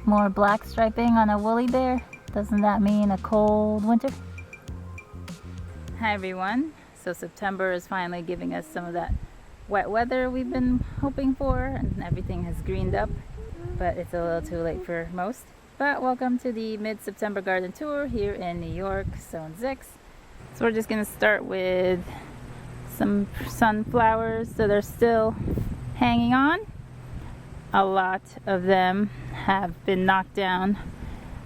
More black striping on a woolly bear. Doesn't that mean a cold winter? Hi everyone. So September is finally giving us some of that wet weather we've been hoping for, and everything has greened up, but it's a little too late for most. But welcome to the mid-September garden tour here in New York, Zone 6. So we're just going to start with some sunflowers that are still hanging on. A lot of them have been knocked down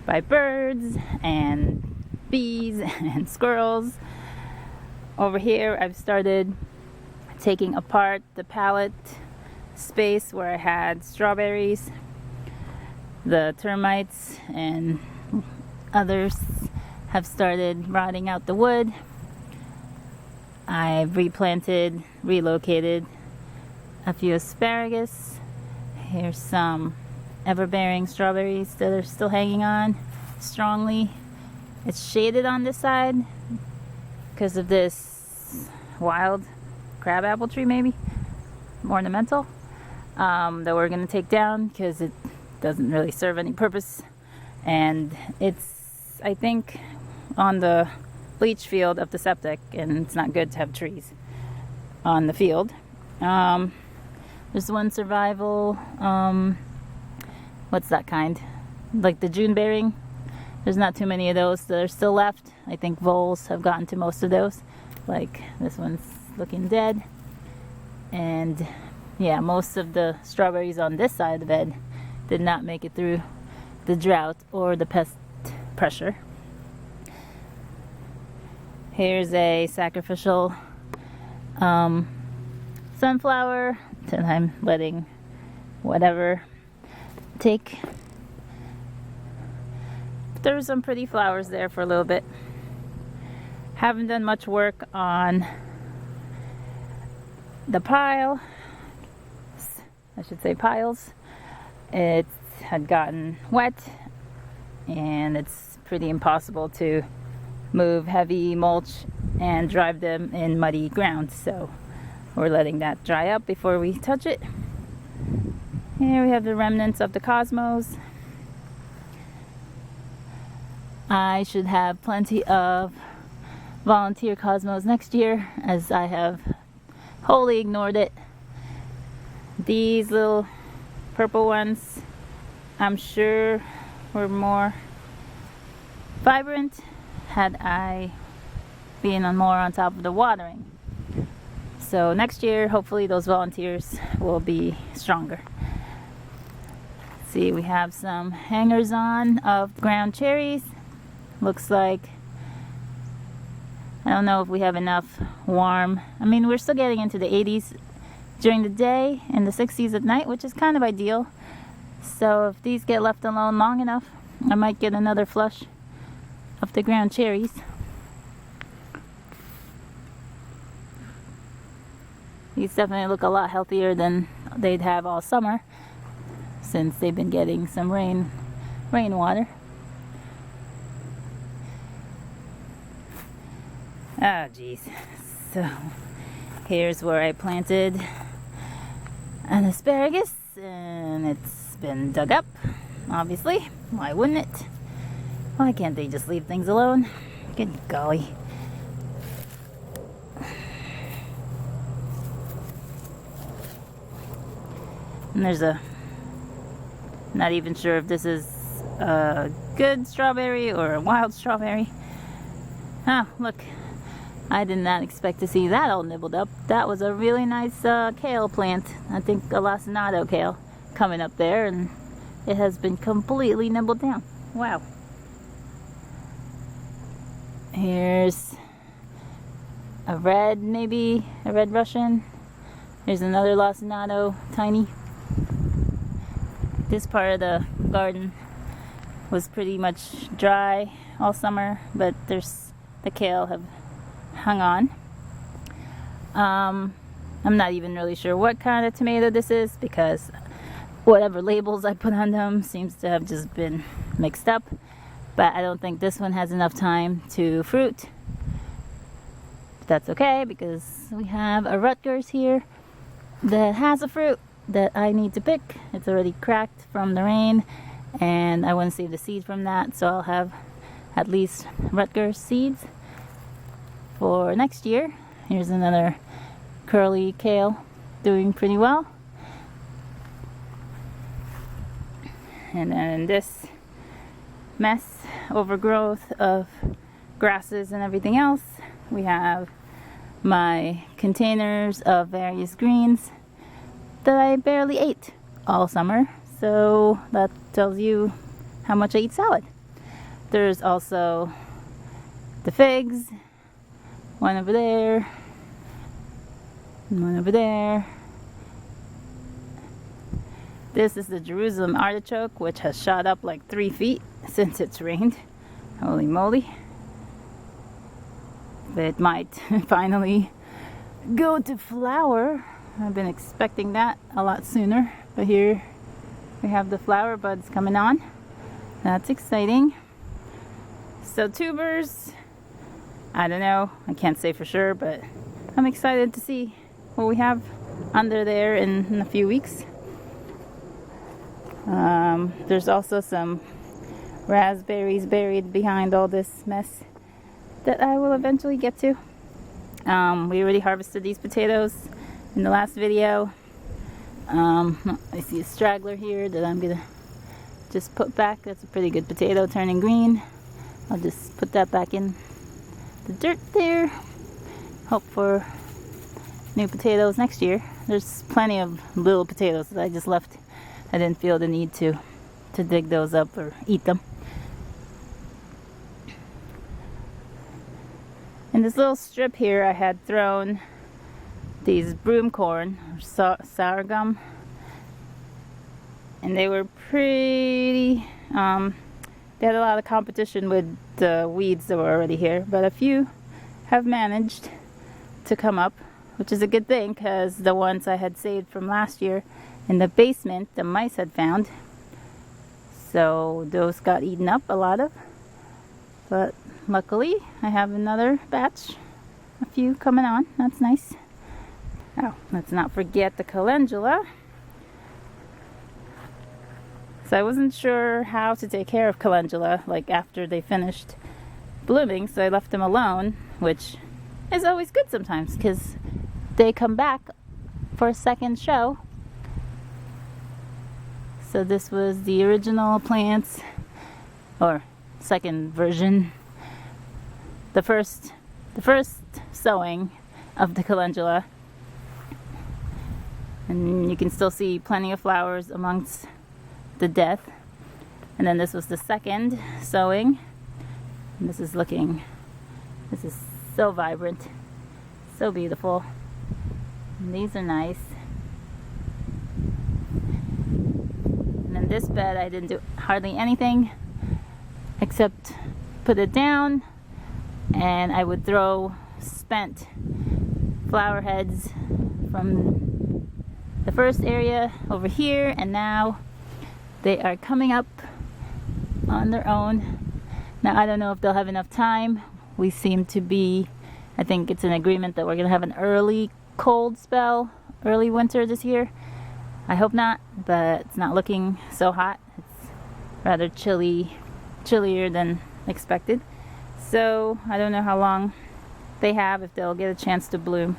by birds and bees and squirrels. Over here I've started taking apart the pallet space where I had strawberries. The termites and others have started rotting out the wood. I've relocated a few asparagus. Here's some ever-bearing strawberries that are still hanging on strongly. It's shaded on this side because of this wild crabapple tree, maybe ornamental, that we're going to take down because it doesn't really serve any purpose, and it's, I think, on the bleach field of the septic, and it's not good to have trees on the field. There's one survival, what's that kind? Like the June bearing. There's not too many of those that are still left. I think voles have gotten to most of those. Like this one's looking dead. And yeah, most of the strawberries on this side of the bed did not make it through the drought or the pest pressure. Here's a sacrificial sunflower that I'm letting whatever take. There were some pretty flowers there for a little bit. Haven't done much work on the pile. I should say piles. It had gotten wet, and it's pretty impossible to move heavy mulch and drive them in muddy ground, so we're letting that dry up before we touch it. Here we have the remnants of the cosmos. I should have plenty of volunteer cosmos next year, as I have wholly ignored it. These little purple ones, I'm sure, were more vibrant had I been more on top of the watering. So next year, hopefully those volunteers will be stronger. See, we have some hangers on of ground cherries. Looks like, I don't know if we have enough warm. I mean, we're still getting into the 80s during the day and the 60s at night, which is kind of ideal. So if these get left alone long enough, I might get another flush of the ground cherries. These definitely look a lot healthier than they'd have all summer, since they've been getting some rainwater. Oh geez. So here's where I planted an asparagus, and it's been dug up, obviously. Why wouldn't it? Why can't they just leave things alone? Good golly. And there's not even sure if this is a good strawberry or a wild strawberry. Ah, look. I did not expect to see that all nibbled up. That was a really nice kale plant. I think a lacinato kale coming up there, and it has been completely nibbled down. Wow. Here's a red, maybe a red Russian. There's another lacinato, tiny. This part of the garden was pretty much dry all summer, but there's the kale have hung on. I'm not even really sure what kind of tomato this is, because whatever labels I put on them seems to have just been mixed up. But I don't think this one has enough time to fruit. But that's okay, because we have a Rutgers here that has a fruit that I need to pick. It's already cracked from the rain, and I want to save the seed from that, so I'll have at least Rutgers seeds for next year. Here's another curly kale doing pretty well. And then this mess, overgrowth of grasses and everything else, we have my containers of various greens that I barely ate all summer, so that tells you how much I eat salad. There's also the figs, one over there, and one over there. This is the Jerusalem artichoke, which has shot up like 3 feet since it's rained. Holy moly. It might finally go to flower. I've been expecting that a lot sooner, but here we have the flower buds coming on. That's exciting. So tubers, I don't know, I can't say for sure, but I'm excited to see what we have under there in a few weeks. There's also some raspberries buried behind all this mess that I will eventually get to. We already harvested these potatoes in the last video. I see a straggler here that I'm gonna just put back. That's a pretty good potato turning green. I'll just put that back in the dirt there. Hope for new potatoes next year. There's plenty of little potatoes that I just left. I didn't feel the need to dig those up or eat them. In this little strip here, I had thrown these broom corn, or sorghum, and they were pretty, they had a lot of competition with the weeds that were already here, but a few have managed to come up, which is a good thing, because the ones I had saved from last year in the basement, the mice had found, so those got eaten up, a lot of, but luckily I have another batch, a few coming on. That's nice. Oh, let's not forget the calendula. So I wasn't sure how to take care of calendula like after they finished blooming, so I left them alone, which is always good sometimes because they come back for a second show. So this was the original plants, or second version. The first sowing of the calendula, and you can still see plenty of flowers amongst the death. And then this was the second sowing, and this is so vibrant, so beautiful, and these are nice. And then this bed I didn't do hardly anything except put it down, and I would throw spent flower heads from the first area over here, and now they are coming up on their own. Now I don't know if they'll have enough time. We seem to be, I think it's an agreement that we're gonna have an early cold spell, early winter this year. I hope not, but it's not looking so hot. It's rather chillier than expected. So I don't know how long they have, if they'll get a chance to bloom.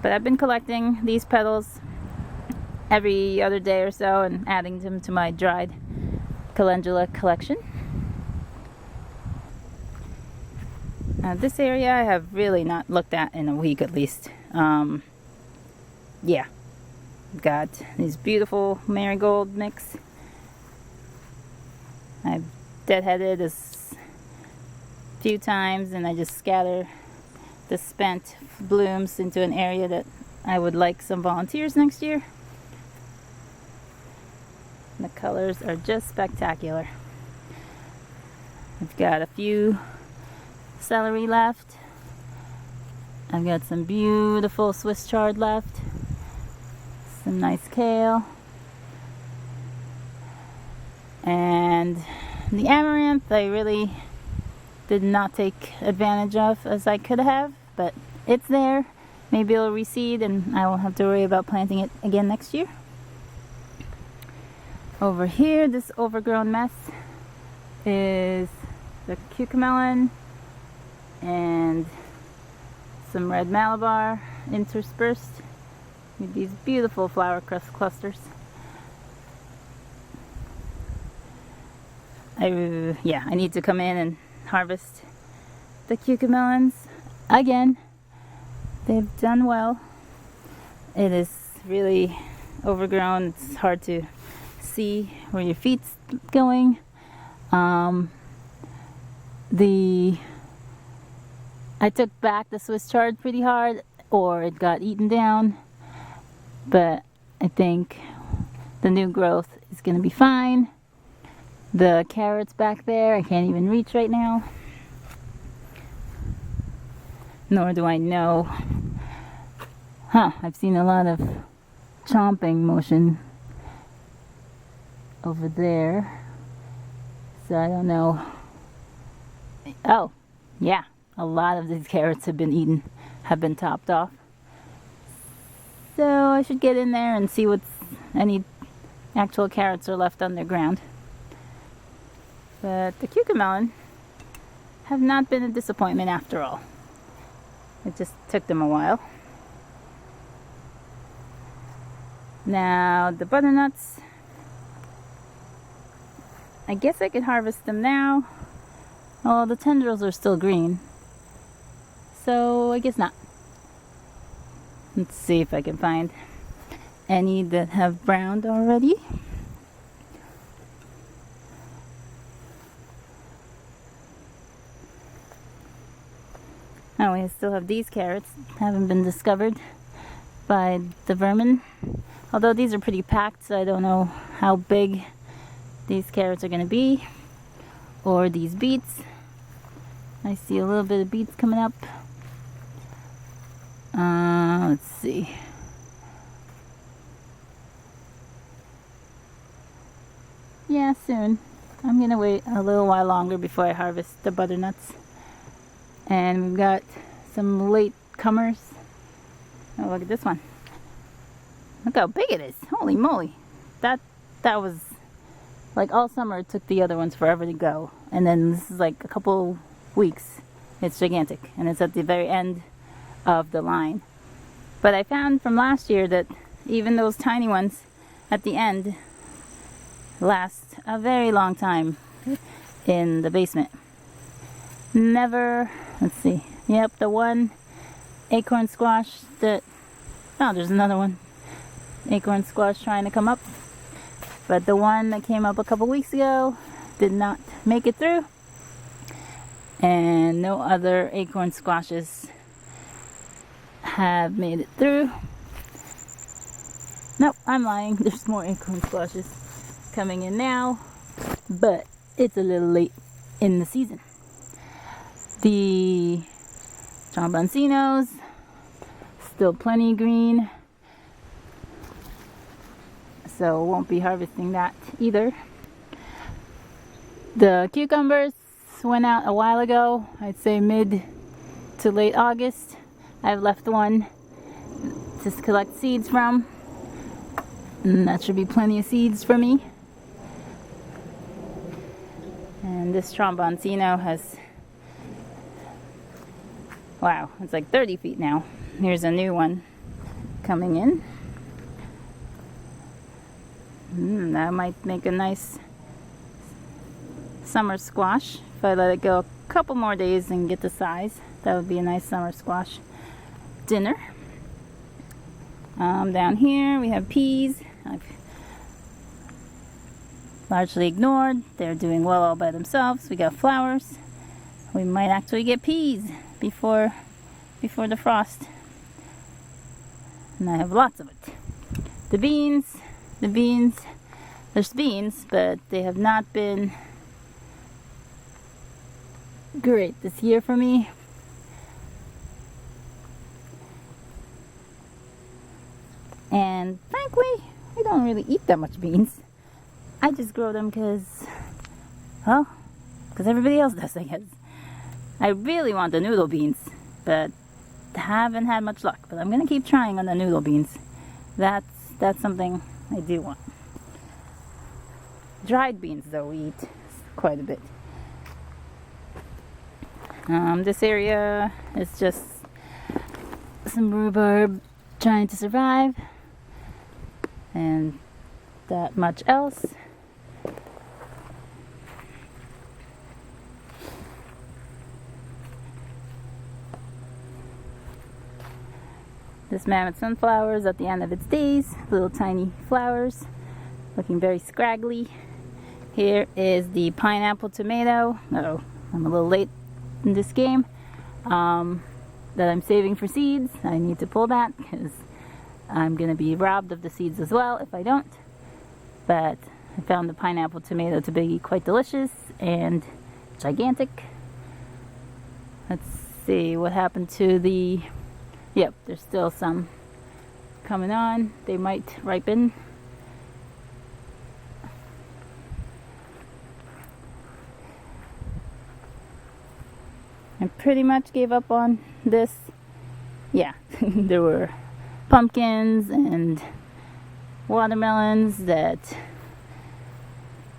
But I've been collecting these petals every other day or so and adding them to my dried calendula collection. Now this area I have really not looked at in a week at least. Yeah, got these beautiful marigold mix. I've deadheaded this a few times, and I just scatter the spent blooms into an area that I would like some volunteers next year. The colors are just spectacular. I've got a few celery left. I've got some beautiful Swiss chard left. Some nice kale. And the amaranth I really did not take advantage of as I could have, but it's there. Maybe it'll reseed and I won't have to worry about planting it again next year. Over here, this overgrown mess is the cucamelon and some red Malabar interspersed with these beautiful flower clusters. I need to come in and harvest the cucamelons again. They've done well. It is really overgrown. It's hard to see where your feet's going. I took back the Swiss chard pretty hard, or it got eaten down, but I think the new growth is going to be fine. The carrots back there, I can't even reach right now, nor do I know. I've seen a lot of chomping motion over there, so I don't know. Oh, yeah, a lot of these carrots have been eaten, have been topped off. So I should get in there and see what's any actual carrots are left underground. But the cucamelon have not been a disappointment after all. It just took them a while. Now the butternuts, I guess I could harvest them now. Oh, the tendrils are still green, so I guess not. Let's see if I can find any that have browned already. Oh, we still have these carrots, haven't been discovered by the vermin. Although these are pretty packed, so I don't know how big these carrots are going to be. Or these beets. I see a little bit of beets coming up. Let's see. Yeah, soon. I'm going to wait a little while longer before I harvest the butternuts. And we've got some late comers. Oh, look at this one. Look how big it is. Holy moly. That was like all summer. It took the other ones forever to go. And then this is like a couple weeks. It's gigantic. And it's at the very end of the line. But I found from last year that even those tiny ones at the end last a very long time in the basement. Never, let's see. Yep, the one acorn squash that, oh, there's another one. Acorn squash trying to come up. But the one that came up a couple weeks ago did not make it through. And no other acorn squashes have made it through. Nope, I'm lying. There's more acorn squashes coming in now. But it's a little late in the season. The tromboncinos, still plenty green, so won't be harvesting that either. The cucumbers went out a while ago, I'd say mid to late August. I've left one to collect seeds from, and that should be plenty of seeds for me. And this tromboncino has, wow, it's like 30 feet now. Here's a new one coming in. That might make a nice summer squash. If I let it go a couple more days and get the size, that would be a nice summer squash dinner. Down here we have peas. I've largely ignored. They're doing well all by themselves. We got flowers. We might actually get peas before the frost. And I have lots of it. The beans, there's beans, but they have not been great this year for me. And frankly, I don't really eat that much beans. I just grow them because everybody else does, I guess. I really want the noodle beans, but haven't had much luck. But I'm gonna keep trying on the noodle beans. That's something I do want. Dried beans, though, we eat quite a bit. This area is just some rhubarb trying to survive, and that much else. This mammoth sunflower is at the end of its days, little tiny flowers, looking very scraggly. Here is the pineapple tomato. Oh, I'm a little late in this game. That I'm saving for seeds. I need to pull that because I'm going to be robbed of the seeds as well if I don't. But I found the pineapple tomato to be quite delicious and gigantic. Let's see what happened to the... Yep, there's still some coming on. They might ripen. I pretty much gave up on this. Yeah, there were pumpkins and watermelons that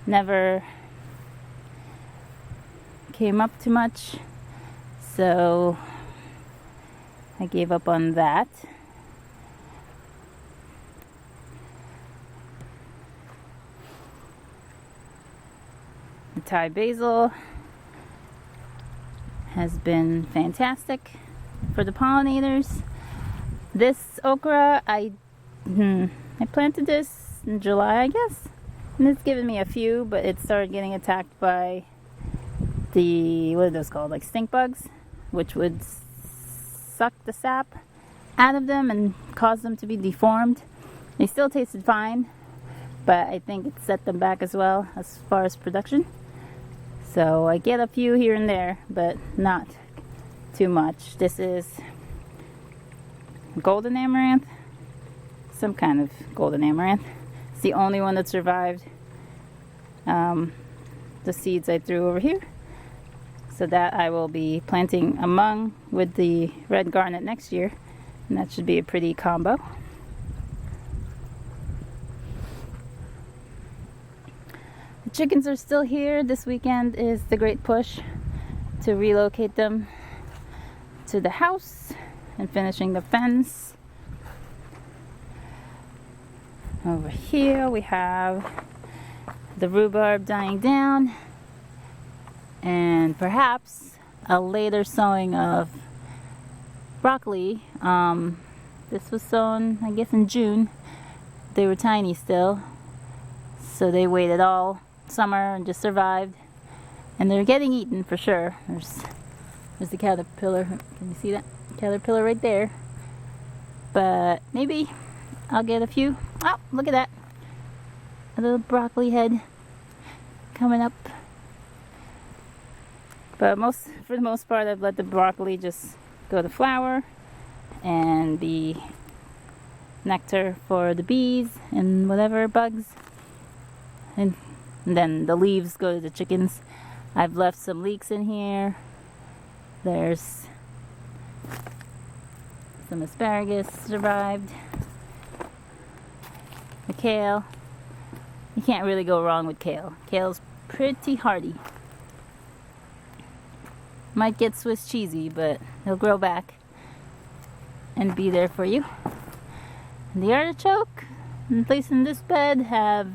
never came up too much, so I gave up on that. The Thai basil has been fantastic for the pollinators. This okra, I planted this in July, I guess, and it's given me a few, but it started getting attacked by the, what are those called, like stink bugs, which would suck the sap out of them and cause them to be deformed. They still tasted fine, but I think it set them back as well as far as production. So I get a few here and there, but not too much. This is golden amaranth, some kind of golden amaranth. It's the only one that survived the seeds I threw over here. So that I will be planting among with the red garnet next year, and that should be a pretty combo. The chickens are still here. This weekend is the great push to relocate them to the house and finishing the fence. Over here we have the rhubarb dying down, and perhaps a later sowing of broccoli. This was sown, I guess, in June. They were tiny still, so they waited all summer and just survived, and they're getting eaten for sure. There's the caterpillar. Can you see that caterpillar right there? But maybe I'll get a few. Oh, look at that, a little broccoli head coming up. But for the most part, I've let the broccoli just go to flower and be nectar for the bees and whatever bugs, and then the leaves go to the chickens. I've left some leeks in here. There's some asparagus survived. The kale. You can't really go wrong with kale. Kale's pretty hardy. Might get Swiss cheesy, but it'll grow back and be there for you. And the artichoke, at least in this bed, have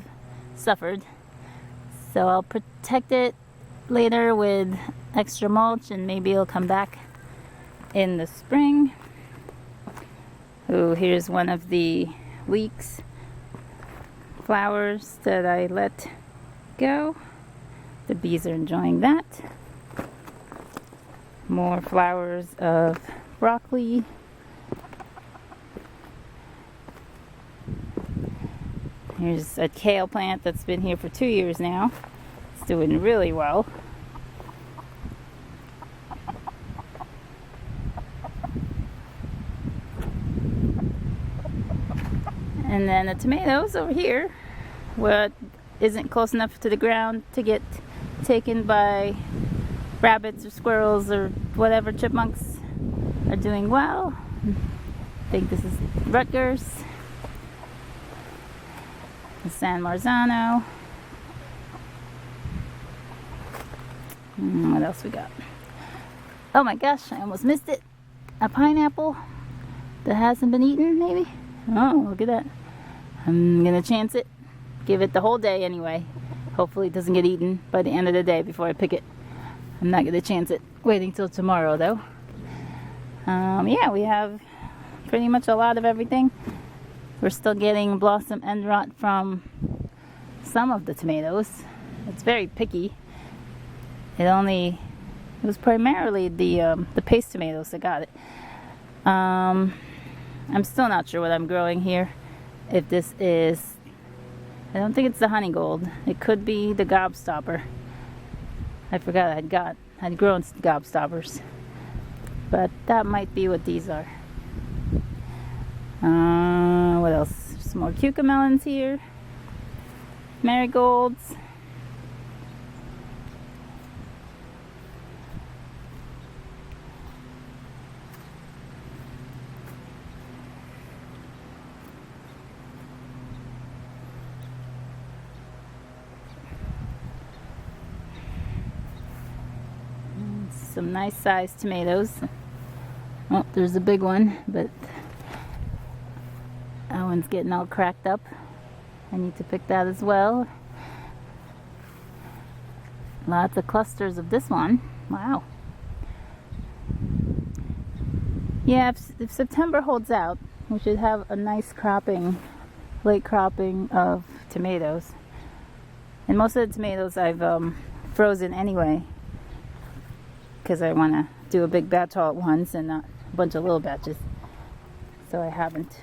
suffered. So I'll protect it later with extra mulch, and maybe it'll come back in the spring. Oh, here's one of the leeks flowers that I let go. The bees are enjoying that. More flowers of broccoli. Here's a kale plant that's been here for 2 years now. It's doing really well. And then the tomatoes over here, what isn't close enough to the ground to get taken by rabbits or squirrels or whatever, chipmunks, are doing well. I think this is Rutgers, the San Marzano. What else we got? Oh my gosh, I almost missed it. A pineapple that hasn't been eaten, maybe? Oh, look at that. I'm gonna chance it. Give it the whole day anyway. Hopefully it doesn't get eaten by the end of the day before I pick it. I'm not gonna chance it. Waiting till tomorrow though. Yeah, we have pretty much a lot of everything. We're still getting blossom end rot from some of the tomatoes. It's very picky. It was primarily the paste tomatoes that got it. I'm still not sure what I'm growing here. If this is, I don't think it's the honey gold. It could be the gobstopper. I forgot I'd grown gobstoppers, but that might be what these are. What else? Some more cucamelons here. Marigolds. Some nice sized tomatoes. Oh, there's a big one, but that one's getting all cracked up. I need to pick that as well. Lots of clusters of this one. Wow. Yeah, if September holds out, we should have a nice cropping, late cropping of tomatoes. And most of the tomatoes I've frozen anyway, because I want to do a big batch all at once and not a bunch of little batches. So I haven't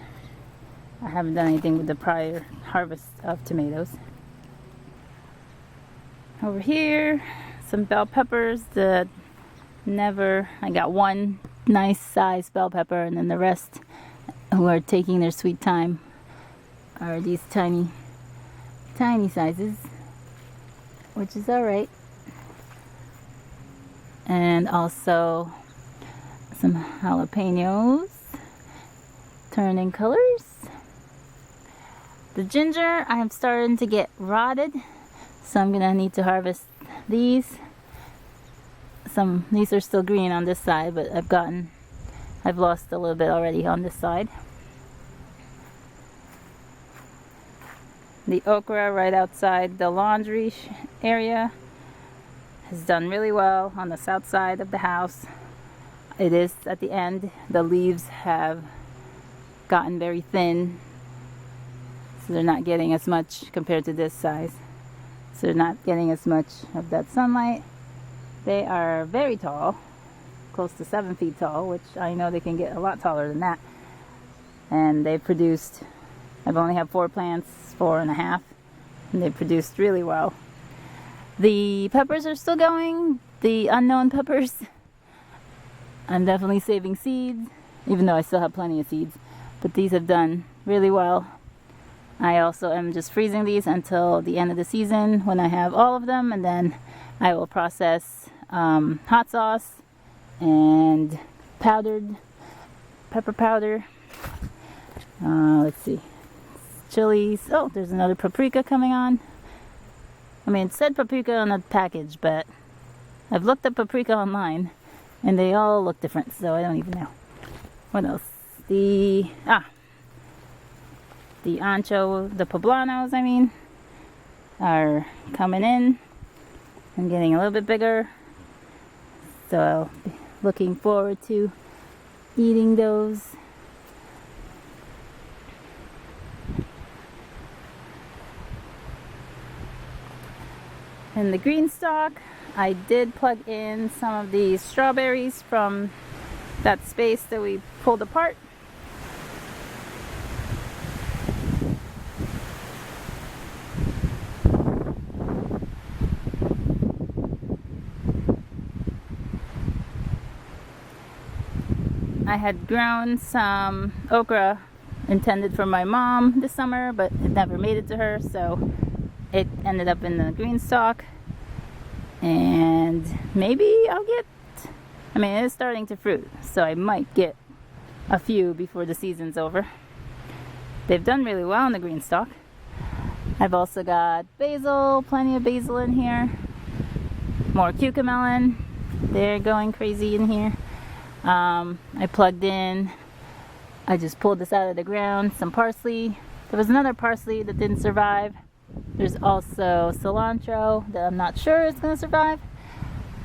done anything with the prior harvest of tomatoes. Over here, some bell peppers that I got one nice size bell pepper, and then the rest, who are taking their sweet time, are these tiny sizes, which is alright. And also some jalapenos turning colors. The ginger, I'm starting to get rotted, so I'm gonna need to harvest these. These are still green on this side, but I've lost a little bit already on this side. The okra right outside the laundry area has done really well on the south side of the house. It is at the end. The leaves have gotten very thin, so they're not getting as much compared to this size. So they're not getting as much of that sunlight. They are very tall, close to 7 feet tall, which I know they can get a lot taller than that. And they've produced, I've only had 4 plants, 4.5, and they've produced really well. The peppers are still going, the unknown peppers. I'm definitely saving seeds, even though I still have plenty of seeds. But these have done really well. I also am just freezing these until the end of the season when I have all of them, and then I will process hot sauce and powdered pepper powder. Let's see, chilies. Oh, there's another paprika coming on. I mean, it said paprika on the package, but I've looked up paprika online and they all look different, so I don't even know. What else? The poblanos, are coming in and getting a little bit bigger. So I'll be looking forward to eating those. In the green stalk, I did plug in some of these strawberries from that space that we pulled apart. I had grown some okra intended for my mom this summer, but it never made it to her, so it ended up in the green stalk. And maybe I'll get, it is starting to fruit, so I might get a few before the season's over. They've done really well in the green stalk. I've also got basil, plenty of basil in here. more cucamelon. They're going crazy in here. I plugged in, I just pulled this out of the ground, some parsley. There was another parsley that didn't survive. There's also cilantro that I'm not sure is going to survive.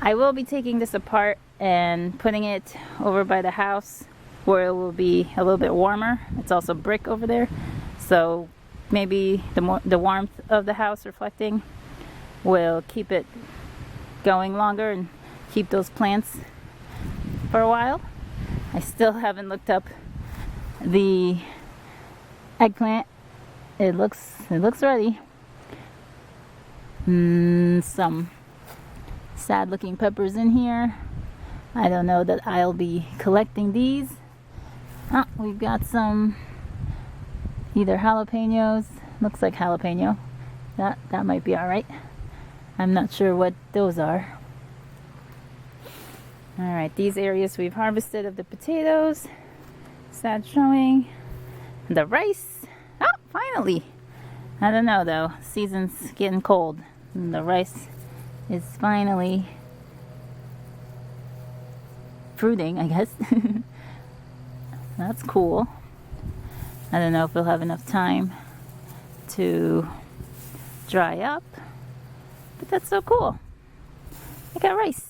I will be taking this apart and putting it over by the house where it will be a little bit warmer. It's also brick over there, so maybe the warmth of the house reflecting will keep it going longer and keep those plants for a while. I still haven't looked up the eggplant. It looks ready. Some sad looking peppers in here. I don't know that I'll be collecting these. Oh, we've got some either jalapenos. Looks like jalapeno. That might be alright. I'm not sure what those are. Alright, these areas we've harvested of the potatoes. Sad showing. The rice. Oh, finally! I don't know though. Season's getting cold. And the rice is finally fruiting, I guess. That's cool. I don't know if we'll have enough time to dry up, but that's so cool. I got rice.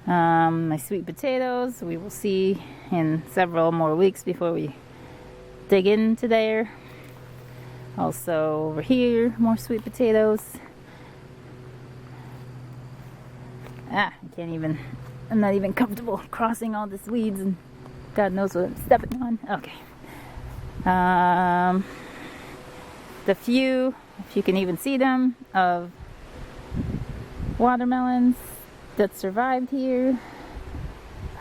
My sweet potatoes, we will see in several more weeks before we dig into there. Also over here, more sweet potatoes. I can't even, I'm not even comfortable crossing all these weeds and God knows what I'm stepping on. Okay. The few, if you can even see them, of watermelons that survived here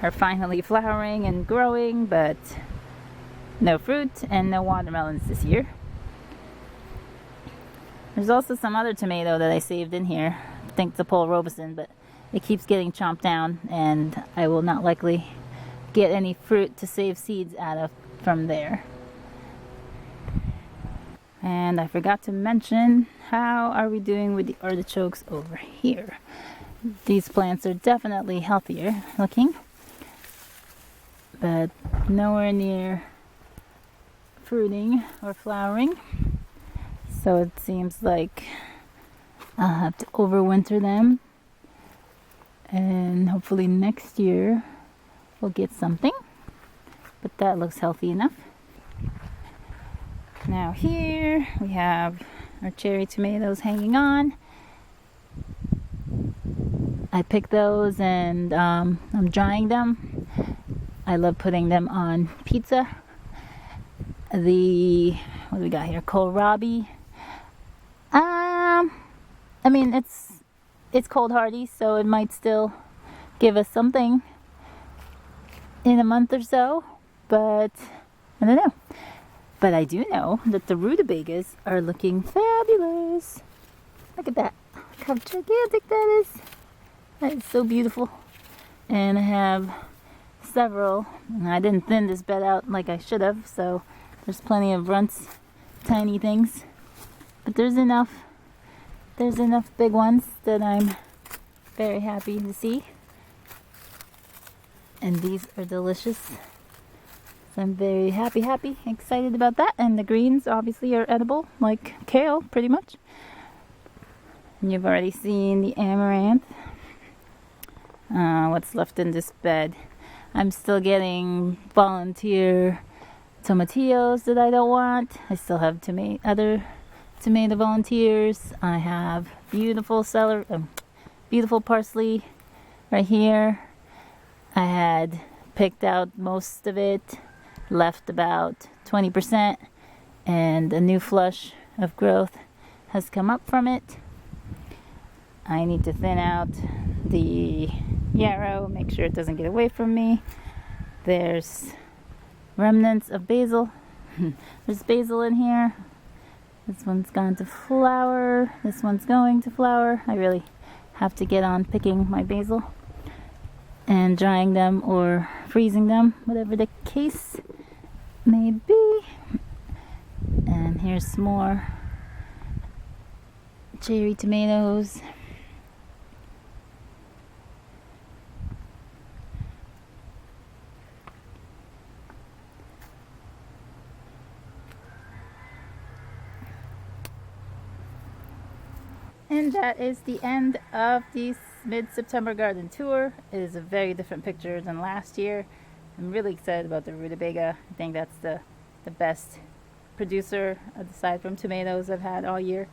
are finally flowering and growing, but no fruit and no watermelons this year. There's also some other tomato that I saved in here. I think it's a Paul Robeson, but it keeps getting chomped down and I will not likely get any fruit to save seeds out of from there. And I forgot to mention, how are we doing with the artichokes over here? These plants are definitely healthier looking, but nowhere near fruiting or flowering. So it seems like I'll have to overwinter them, and hopefully next year we'll get something, but that looks healthy enough. Now here we have our cherry tomatoes hanging on. I picked those and I'm drying them. I love putting them on pizza. What do we got here? Kohlrabi. I mean, it's cold hardy, so it might still give us something in a month or so, but I don't know. But I do know that the rutabagas are looking fabulous. Look at that. Look how gigantic that is. That is so beautiful. And I have several. And I didn't thin this bed out like I should have, so there's plenty of runts, tiny things. But there's enough big ones that I'm very happy to see. And these are delicious. So I'm very happy, excited about that. And the greens obviously are edible, like kale, pretty much. And you've already seen the amaranth. What's left in this bed? I'm still getting volunteer tomatillos that I don't want. I still have other tomato volunteers. I have beautiful celery, beautiful parsley right here. I had picked out most of it, left about 20%, and a new flush of growth has come up from it. I need to thin out the yarrow, make sure it doesn't get away from me. There's remnants of basil. There's basil in here. This one's gone to flower. This one's going to flower. I really have to get on picking my basil and drying them or freezing them, whatever the case may be. And here's some more cherry tomatoes. And that is the end of the mid-September garden tour. It is a very different picture than last year. I'm really excited about the rutabaga. I think that's the best producer aside from tomatoes I've had all year.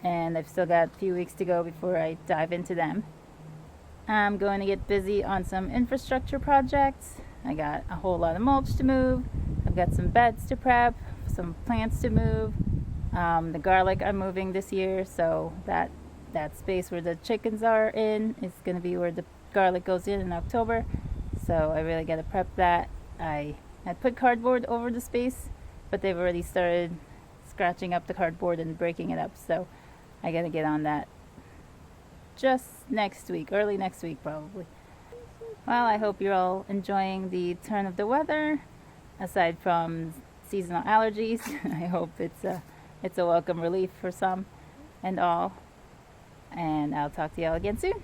And I've still got a few weeks to go before I dive into them. I'm going to get busy on some infrastructure projects. I got a whole lot of mulch to move. I've got some beds to prep, some plants to move. The garlic I'm moving this year, so that space where the chickens are in is going to be where the garlic goes in October. So I really got to prep that. I put cardboard over the space, but they've already started scratching up the cardboard and breaking it up. So I got to get on that just next week, early next week probably. Well, I hope you're all enjoying the turn of the weather. Aside from seasonal allergies, I hope it's a welcome relief for some and all. And I'll talk to y'all again soon.